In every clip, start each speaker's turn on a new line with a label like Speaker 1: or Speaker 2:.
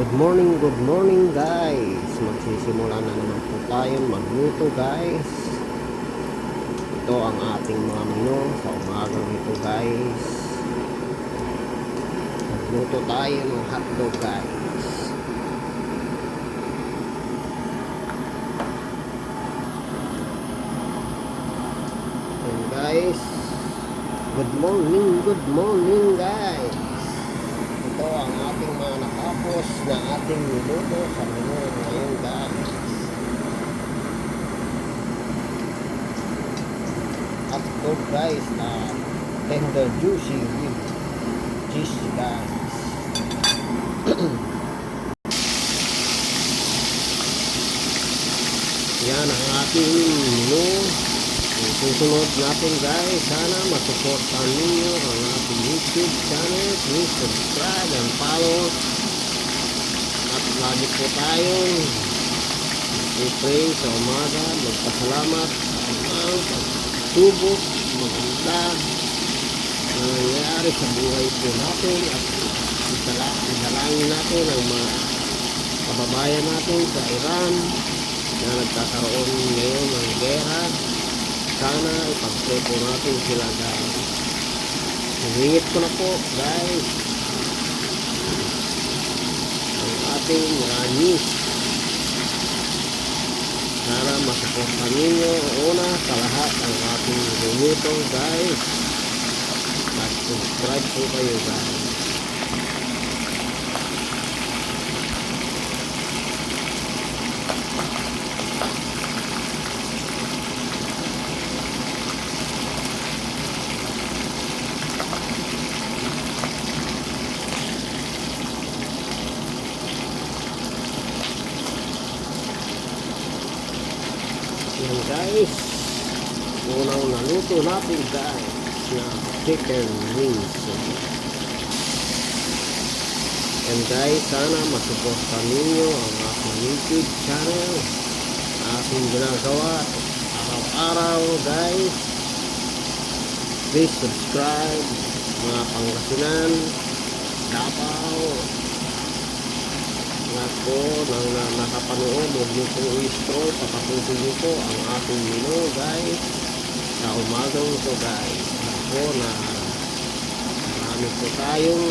Speaker 1: Good morning guys. Magsisimula na naman po tayo magluto guys. Ito ang ating mga menu sa umagang ito guys. Magluto tayo ng hotdog guys. And guys, good morning guys. Ito ang ating mga natapos na ating niluto sa menu ngayon guys. Hotdog guys na tender juicy with cheese guys. Yan ang ating menu. Susunod natin guys, sana masuportahan ninyo ang ating YouTube channel. Please subscribe and follow. At lagi po tayong i-pray sa umaga, magpasalamat sa mga pagsubok, maganda na nangyayari sa buhay po natin, at isalangin natin ang mga kababayan natin sa Iran na nagkakaroon ngayon ng gera. Sana ipag-pray po natin sila guys. Hingit ko na po guys ang ating news. Sana masuportan ninyo una sa lahat ang ating niluto guys. At subscribe po kayo guys. Yan guys, unang naluto natin guys na chicken wings. And guys, sana masuportan ninyo ang aking YouTube channel, aking ginagawa araw-araw guys. Please subscribe mga Pangasinan, Davao, ako nang nakapanood, huwag nyo pong i-scroll, papatusin nyo po ang ating menu guys sa umagang ito guys. Ako na marami po tayong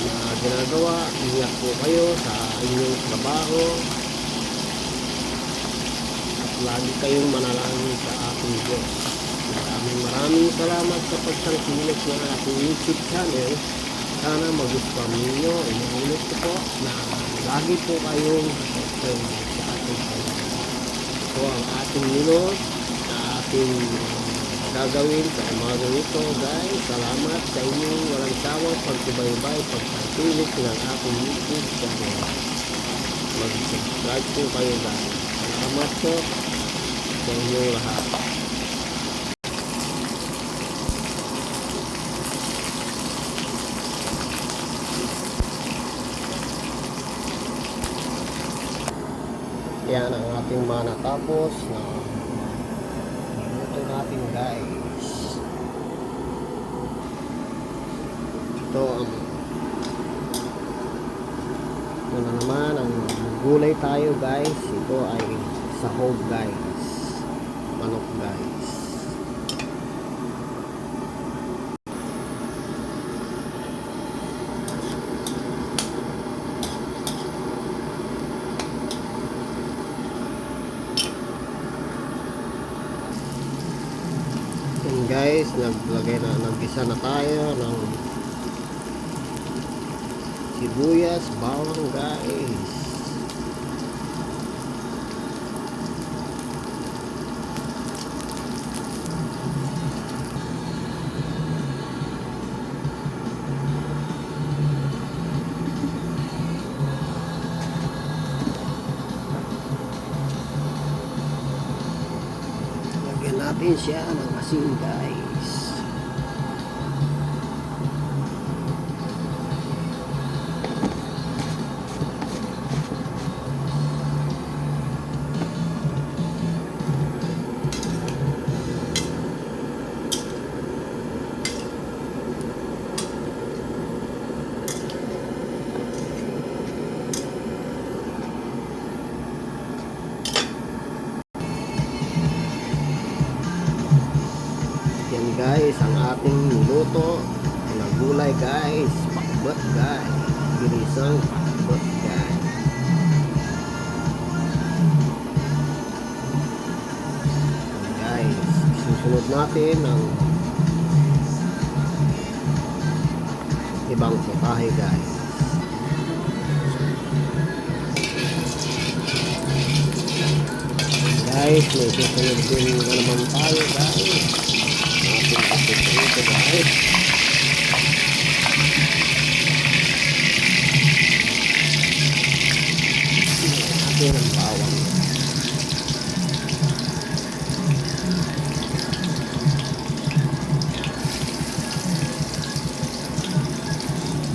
Speaker 1: na ginagawa. Ingat po kayo sa inyong trabaho at lagi kayong manalangin sa ating Diyos. Maraming salamat sa pagsangkilik ng ating YouTube channel. Sana magustuhan ninyo. Inuulit ko po na lagi po kayong subscribe sa ating channel. Ito ang ating menu na ating gagawin sa umaga ito guys. Salamat sa inyong walang sawang pagsubaybay, pagpatuloy ng ating YouTube channel. Mag-subscribe po kayo guys. Salamat po sa inyong lahat. Yan ang ating mga natapos na niluto natin guys. Ito na naman ang gulay tayo guys. Ito ay sahog guys, manok guys. Guys, naggisa na tayo ng sibuyas, bawang guys. Lagyan natin siya ng asin guys. guys ang ating niluto na gulay guys. Pakbet guys. Ginisang pakbet guys. Guys, susunod natin ang ibang putahe guys. Guys, may susunod din na naman tayo guys. Ating kapit guys. Atin ang bawang.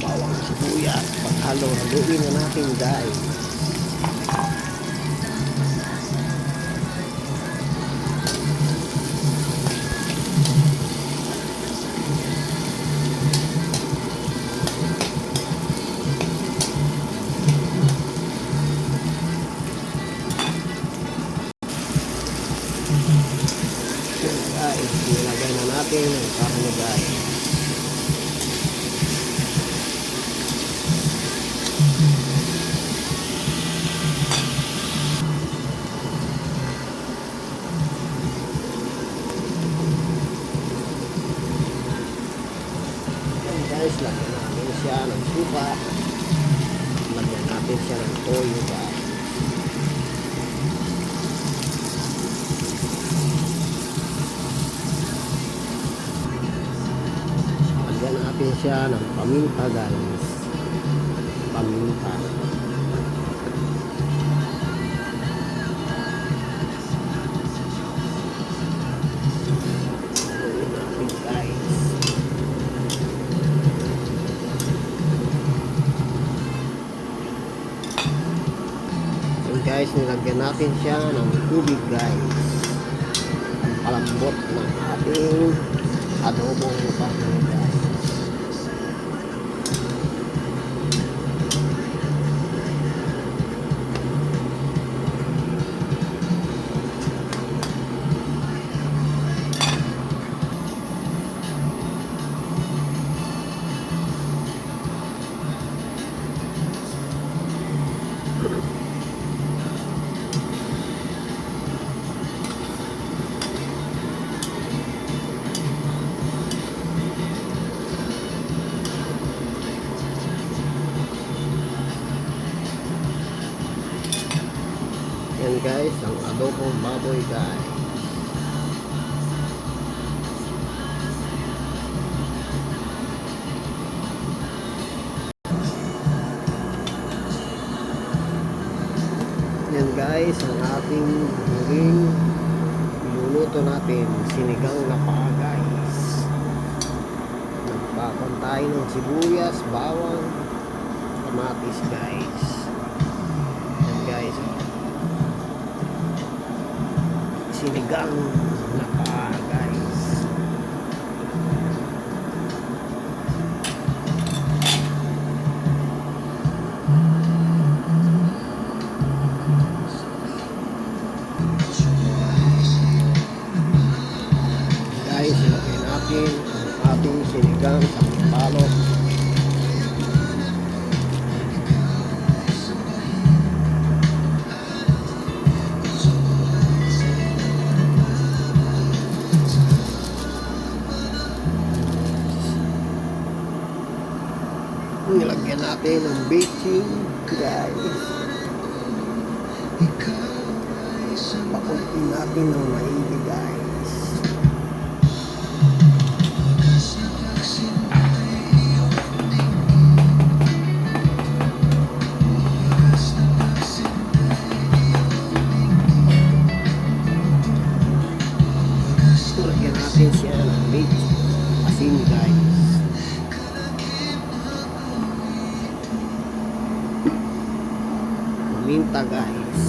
Speaker 1: Bawang sibuyas. Paghalo-haluin na natin guys. Guys, nilagay na natin ang karne guys. Yan guys, lagyan natin siya ng suka. Lagyan natin siya ng toyo guys. Lagyan natin siya ng paminta guys. Paminta. Lagyan natin guys. And guys, nilagyan natin siya ng tubig guys. Ang palambot ng ating adobong karne guys. Yan guys, ang adobong baboy guys. Yan guys, ang ating huling iluluto natin, sinigang na paa guys. Nagpakon tayo ng sibuyas, bawang, kamatis guys. Yan guys, sinigang na paa guys. Guys, ilagay natin ang ating sinigang sa palok. Nilagyan natin ng baking guys. Pakunti natin ng maigi guys. Nilagyan natin siya ng baking asin guys. Paminta guys.